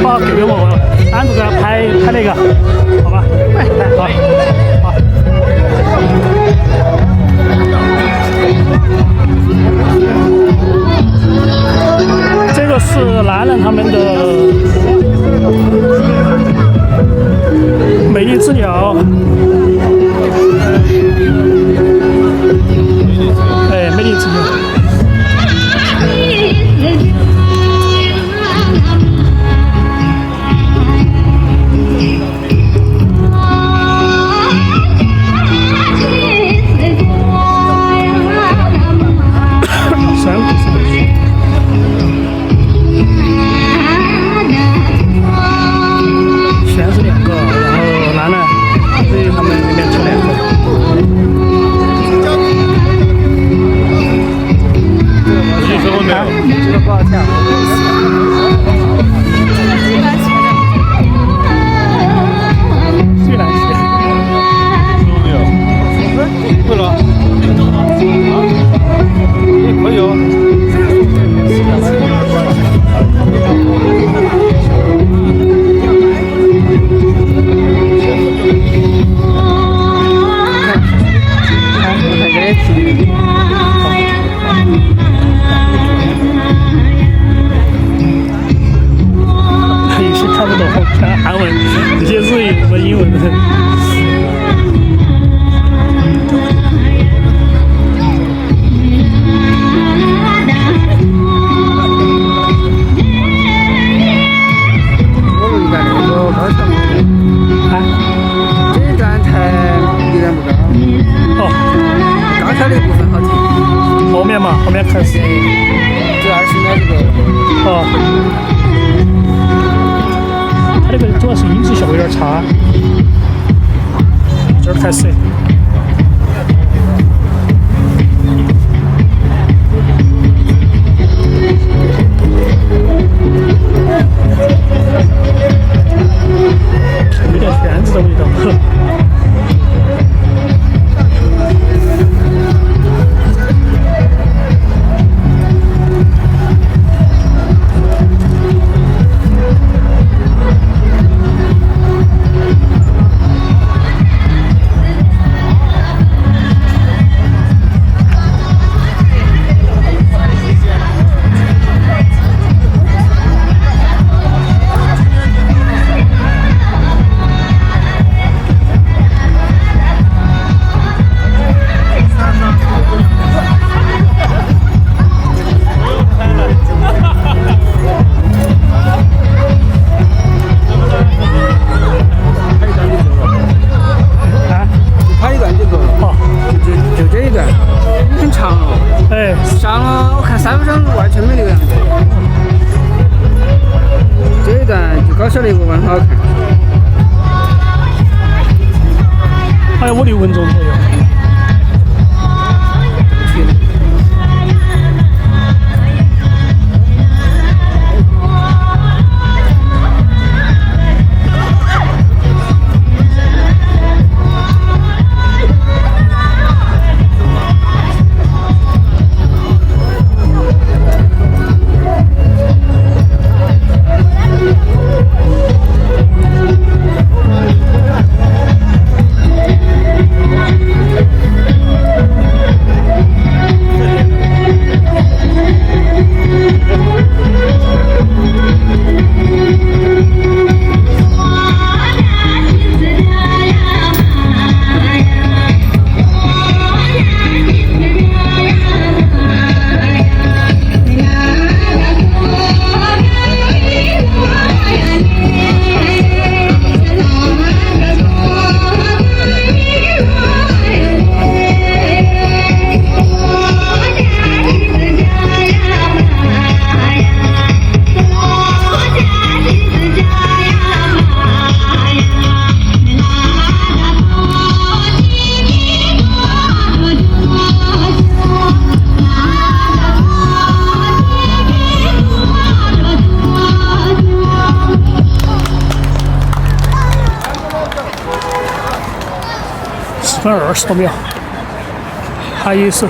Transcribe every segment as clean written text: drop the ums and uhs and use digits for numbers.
把给我单独给他拍那个，好吧？好。这个是男人他们的美丽之鸟，哎，美丽之鸟。后面开始，这20秒这个。哦，它那个主要是音质效果有点差，这儿开始。有点圈子的味道。3分钟完全没流量，这一段就搞笑的一个很好看，还有5、6分钟左右。10分20多秒，还有一首。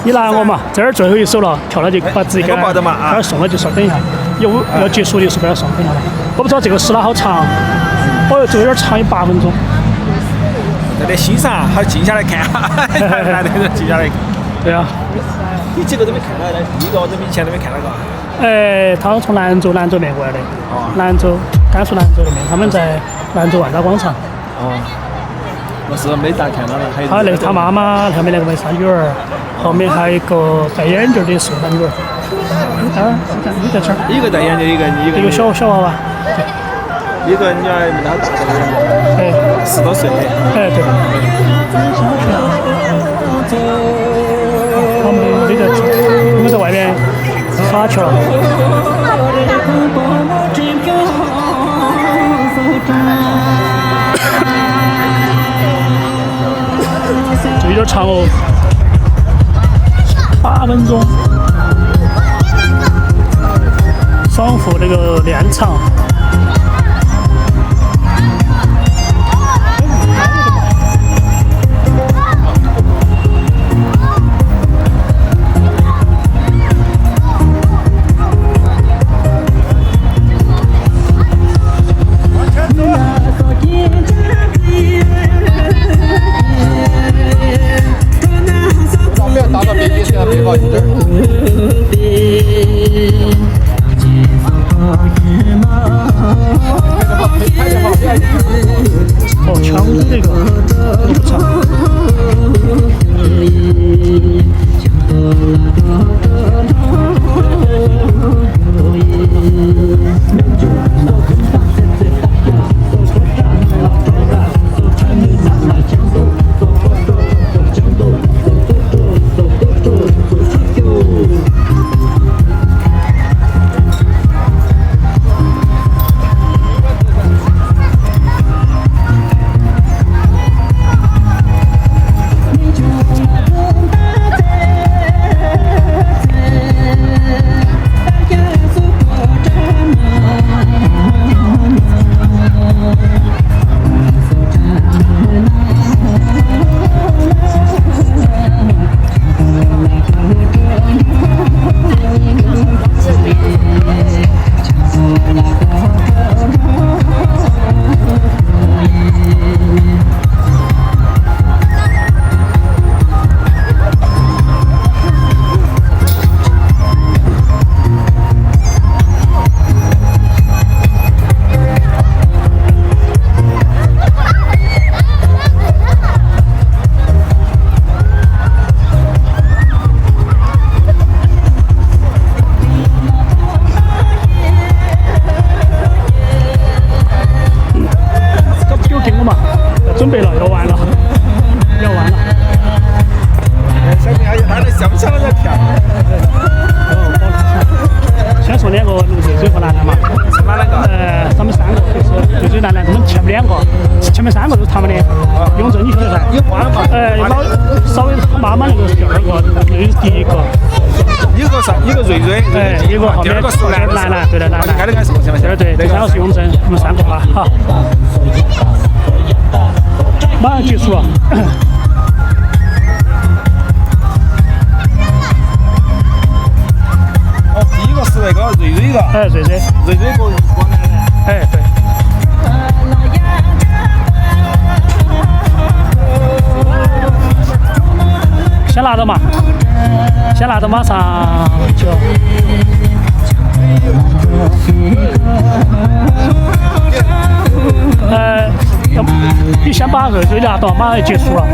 你拿我嘛，这儿最后一手了，跳了就把自己给他送了就说等一下，要结束的时候给他送，等一下吧。我不知道这个时拉好长，哦哟，这个有点长，有8分钟。在那欣赏，好静下来看，难得人静下来看。对啊。你几个都没看到的，第一个都以前都没看到过。他从兰州那边过来的，甘肃兰州那边，他们在兰州万达广场。哦。我是没咋看到的，还有。他那个他妈妈后面那个没仨女儿，后面还有一个戴眼镜的是他女儿。你在这儿？一个戴眼镜，一个小娃娃。一个女儿没那大的，10多岁的。对。他们在外面耍去了。这有点长哦，8分钟，双副那个练场。强的这个不长。准备了，要完了。小明阿姨，他那想不想那个票？先说2个瑞瑞和楠楠嘛。是哪两个？他们3个就是瑞瑞楠楠，他们前面2个，前面3个都是他们的。永正你晓得噻？有换了嘛？稍微他妈妈那个是第2个，瑞是第1个。一个瑞瑞，一个后面第2个是楠楠，对的楠楠。开的开是对，第3个是永正，他们3个哈。好，马上结束了。第1个是那个瑞瑞个。瑞瑞过来的。对。先拿到嘛，马上就。你先把瑞瑞拿到，马上就结束了。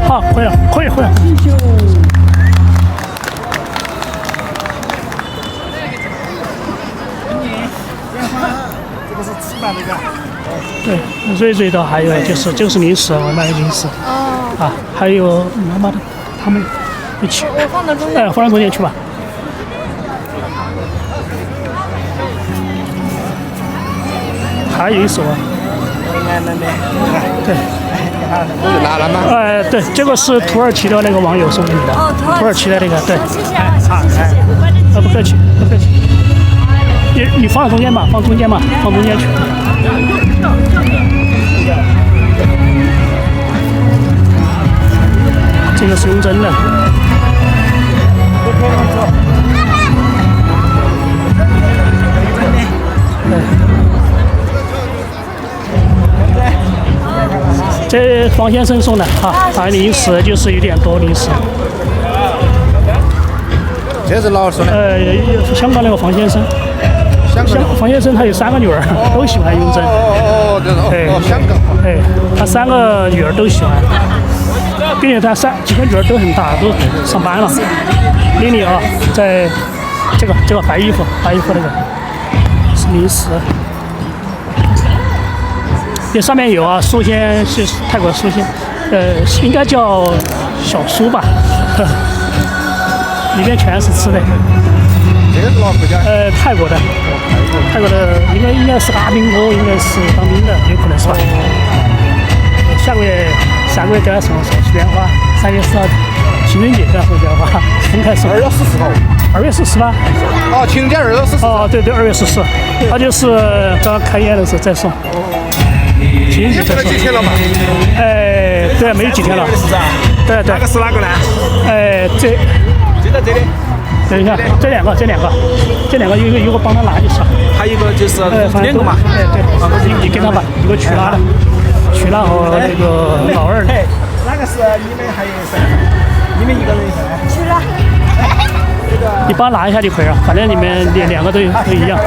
好，可以了。这个是纸板那个。对，瑞瑞的还有就是9004，我买的9004。啊，还有妈妈的，他们一起。我放到中间。放到中间去吧。还有一首啊。对。对。拿了吗？对，这个是土耳其的那个网友送给你的。哦，土耳其的那个，对。谢谢啊，谢谢。不客气，不客气。你放中间嘛，放中间嘛，放中间去。这个是用针的。这方先生送的哈，零食就是有点多零食。这是哪儿送的？香港那个方先生。方先生他有3个女儿，都喜欢用针。香港。他3个女儿都喜欢，并且他几个女儿都很大，都上班了。丽丽啊，在这个白衣服那个是零食。这上面有啊，苏仙是泰国苏仙，应该叫小苏吧，里面全是吃的。这个是哪国家？泰国的应该是阿兵哥，应该是当兵的，有可能是吧。下个月给他送去莲花，3月4号情人节给他送莲花，分开送。2月14号。2月14吗？哦，情人节2月14。哦，对，2月14，他就是刚开业的时候再送。情人节再送。几天了嘛？对，没有几天了。对。哪个是哪个呢？就在这里。等一下，这两个，一个帮他拿就行。还有一个就是2个嘛。对，你给他吧，一个曲拉的，曲拉和那个老二的。哪个是你们还有谁？你们一个人噻？去了。你帮他拿一下就可以了，反正你们两个都一样。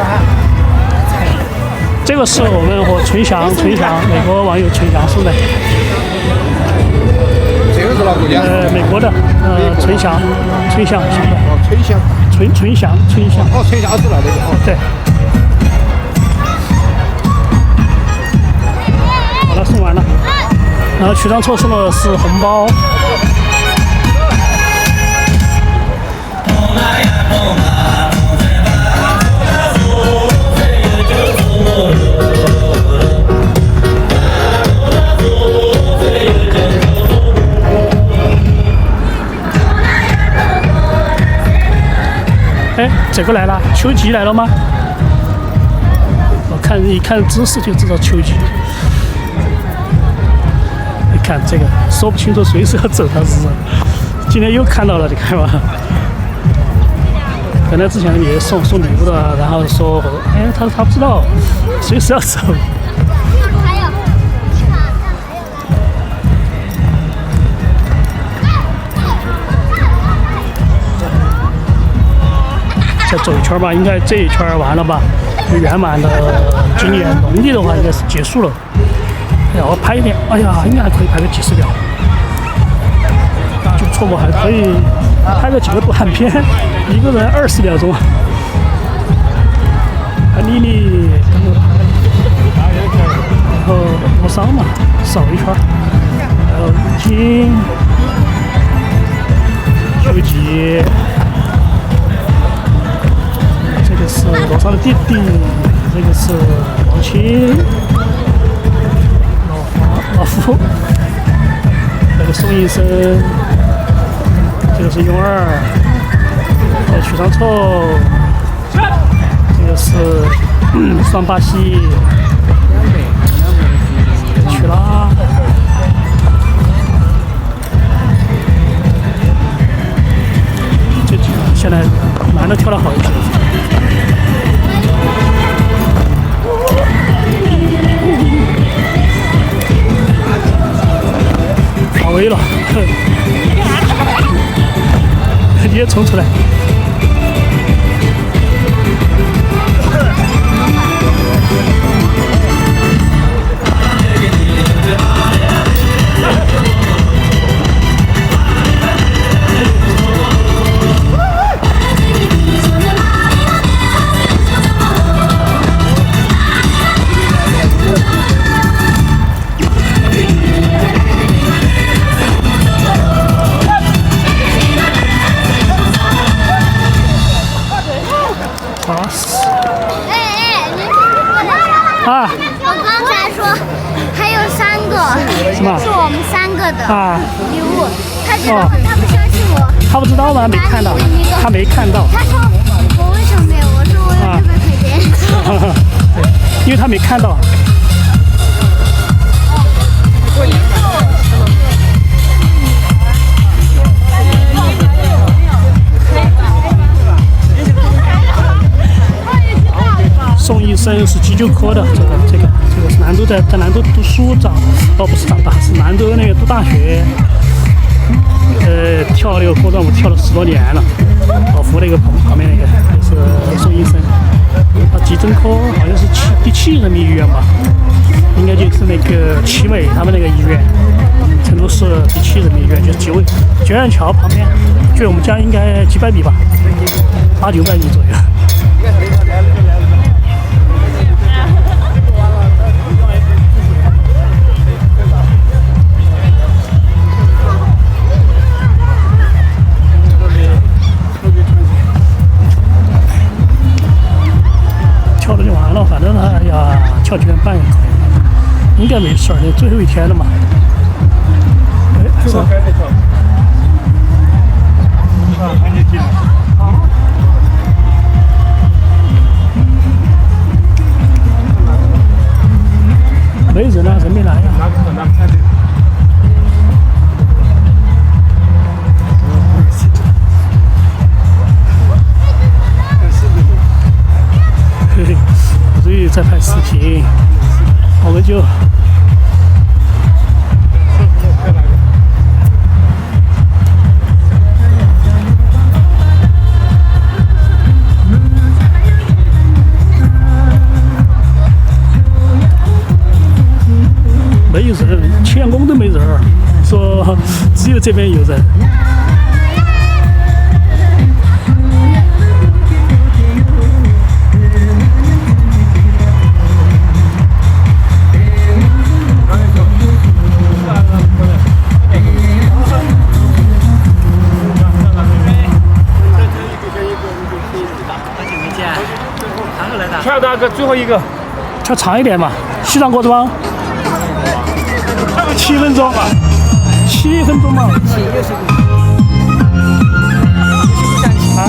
这个是我们和纯祥，美国网友纯祥送的。这个是哪国家？美国的，纯祥送的。春香。纯祥。哦，春香是那个。哦，对。好了，送完了。然后取张错送的是红包。这个来了，秋季来了吗？一看姿势就知道秋季。你看这个，说不清楚随时要走到日。今天又看到了，你看吧。可能之前也送礼物的，然后说，他不知道随时要走。再走一圈吧，应该这一圈完了吧，就圆满的今年农历的话应该是结束了。哎呀，我拍一点，哎呀，应该还可以拍个几十秒，就错过还可以拍个几个短片，一个人20秒钟。还丽丽跟着拍，然后磨伤嘛，扫一圈，还有金秋季。这个是罗莎的弟弟，这个是王青、老夫，这个宋医生，这个是勇儿，许长臭，这个是双巴西，曲拉，这几个现在男的跳得好一些。好微了，你也冲出来。啊，礼物，他知道吗？他不相信我。他不知道吗？没看到，他没看到。他说我为什么没有？我说我有这个腿间。对，因为他没看到。宋医生是急救科的，这个是兰州在兰州读书长，不是长大，是兰州那个读大学，跳那个广场舞跳了10多年了，老胡那个旁边那个就是宋医生，急诊科好像是第7人民医院吧，应该就是那个齐美他们那个医院，成都市第7人民医院就是九眼桥旁边，距我们家应该几百米吧，800-900米左右。跳了就完了，反正哎呀，跳9点半也可以，应该没事儿，最后一天了嘛。哎，是。没人啊，人没来呀。嘿嘿，我这里在拍视频，好个酒。没有人，前宫都没人儿，说只有这边有人。跳大哥最后一个，跳长一点嘛，西藏国庄。7分钟，7分钟嘛。啊？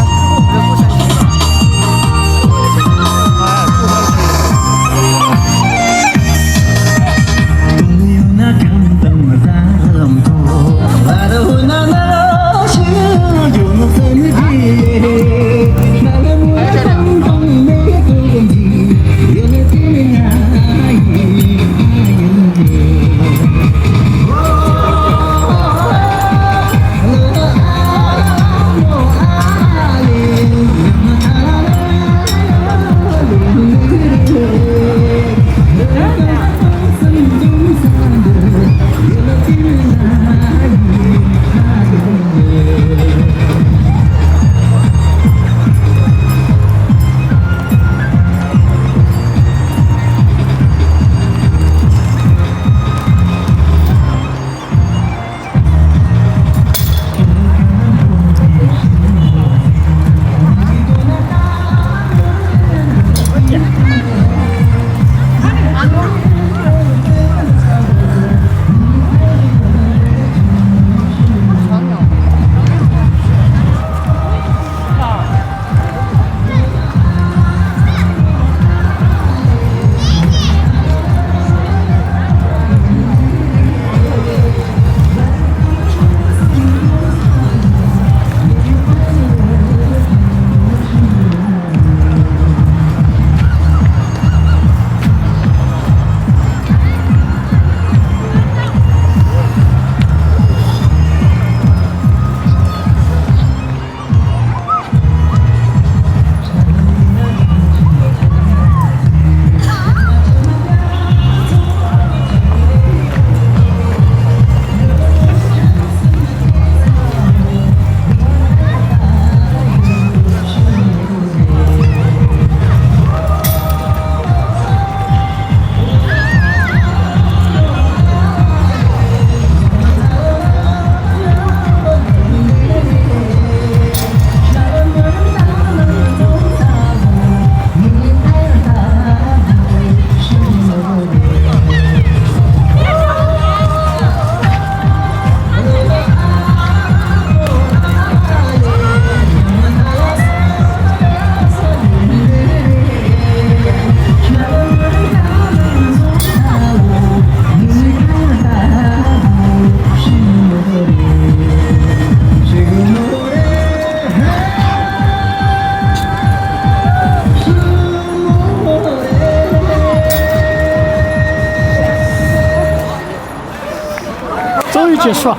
结束。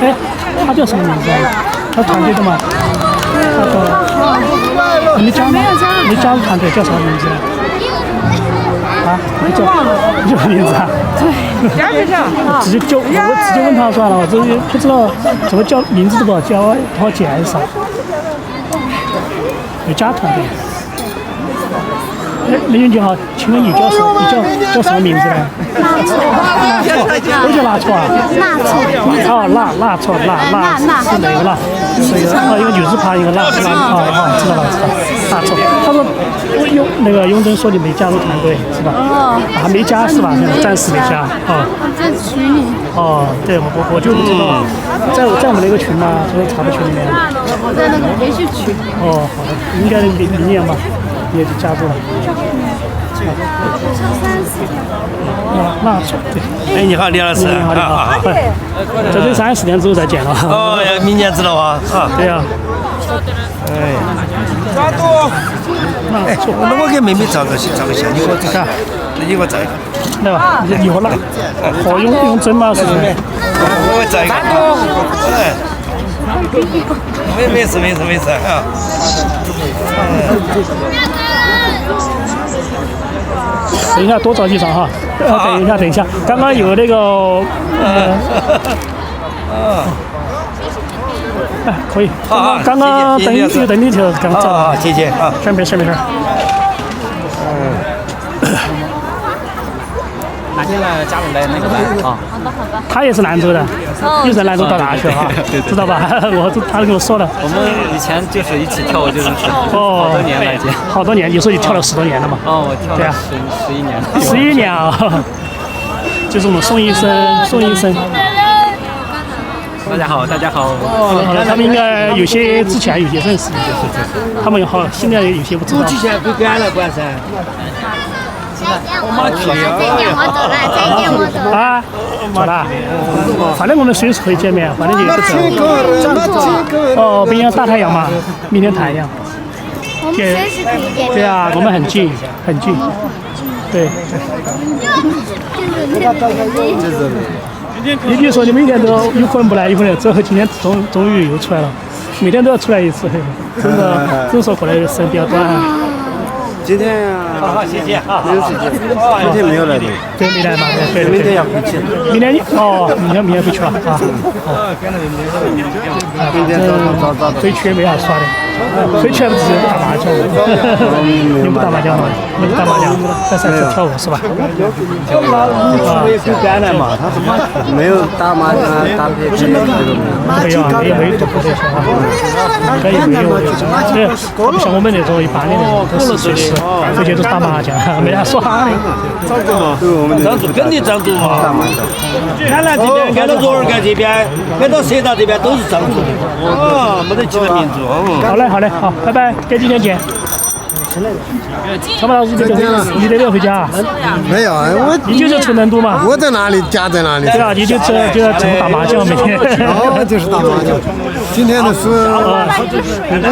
哎，他叫什么名字啊？他团队的嘛？那个没加入团队，叫什么名字？啊，没叫没叫名字啊？直接就我直接问他算了，我这不知道怎么叫名字都不好叫，不好解还是啥？有加团队。哎，美女你好，请问你叫什么名字呢？都叫拉错啊？哦，辣错是哪个辣？是一个一个女字旁一个辣知道了，辣错。他说那个雍真说你没加入团队是吧？还没加是吧？暂时没加。在群里。哦，对，我就不知道，在我们那个群吗？就是茶的群里面。我在那个连续群。哦，好的，应该明年吧，也就加入了。那错对。哎，你好，李老师。你好。这得3-4天之后再见了。哦，明年知道啊。对呀。哎。抓住！那我给妹妹照个相，你给我照。你给我照一个。来吧，你和那和雍真嘛是不是？我照一个。哎。没事啊。等一下，多找几张哈。等一下，刚刚有那个可以。刚刚等你条刚找到。谢谢啊。没事。哪天来家里来那个班啊？好的。他也是兰州的，又在兰州到大学哈，知道吧？他跟我说了。我们以前就是一起跳，就是好多年了已经。好多年，你说你跳了10多年了嘛？哦，我跳了11年了。11年啊，就是我们宋医生。大家好。他们应该有些之前有些认识，他们好，现在有些不知道。之前不管了管噻。再见，我走了。啊，好了，反正我们随时可以见面，反正也不走。哦，明天大太阳嘛，明天太阳。我们随时可以见面。对啊，我们很近。对。你比如说，你每天都有可能不来，有可能最后今天终于又出来了，每天都要出来一次，真的，只说过来时间比较短。今天好，谢谢啊。没有时间，今天没有来的。对，没来嘛，对。明天要回去。明天明天回去了啊。明天早。回去也没啥耍的，回去还不是打麻将？你不打麻将吗？你不打麻将，在山上跳舞是吧？没有干了嘛，他没有打麻将打别的这种。没有赌博这些啊，应该也没有。对，像我们那种一般的那种，都是随时回去都打麻将，没啥耍的。张柱肯定张柱嘛。打麻将。安南这边，安到若尔干这边，安到蛇道这边都是张柱。哦，没得其他民族。好嘞，好，拜拜，改几天见。小马老师，你这边回家？没有，你就在成都嘛？我在哪里，家在哪里？对啊，你就打麻将每天。哦，就是打麻将。今天的输，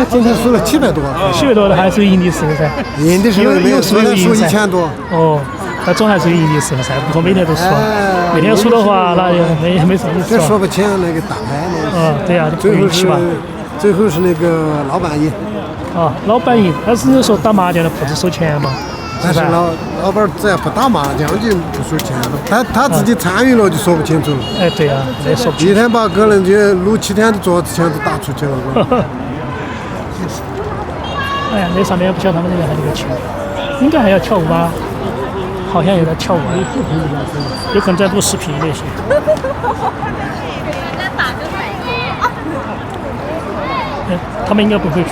今天输了700多。700多的还是赢的时候噻。赢的时候没有输的输1000多。哦，那总还是有赢的时候噻，不可每天都输。每天输的话，那就没什么意思。这说不清那个大牌呢。对呀，最后是那个老板赢。老板赢，但是说打麻将的不是收钱嘛？但是老板只要不打麻将就不收钱了，他自己参与了就说不清楚了。哎，对呀，那说不清。一天把可能就6-7天的桌子钱都打出去了。哎呀，那上面不晓得他们那边还有个群，应该还要跳舞吧？好像有在跳舞，有可能在录视频那些。他们应该不会去。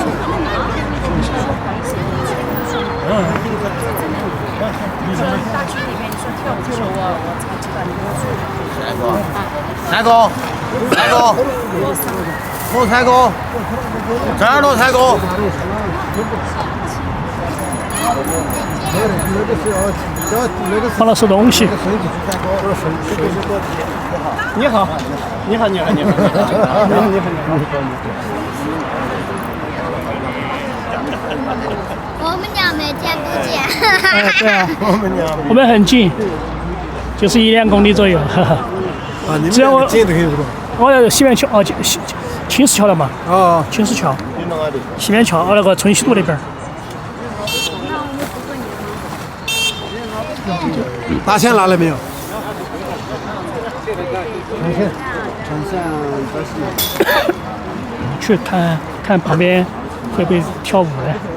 大群里面你说跳舞的时候，我才知道你们说。蔡哥，我蔡哥，这儿了蔡哥。帮他收东西。你好。我们俩每天不见。对啊，我们很近，就是1-2公里左右。你们近的很是吧？哦，西边桥哦，青石桥了嘛？哦，青石桥，西边桥，那个春熙路那边。大钱拿了没有？去看看旁边会不会跳舞的。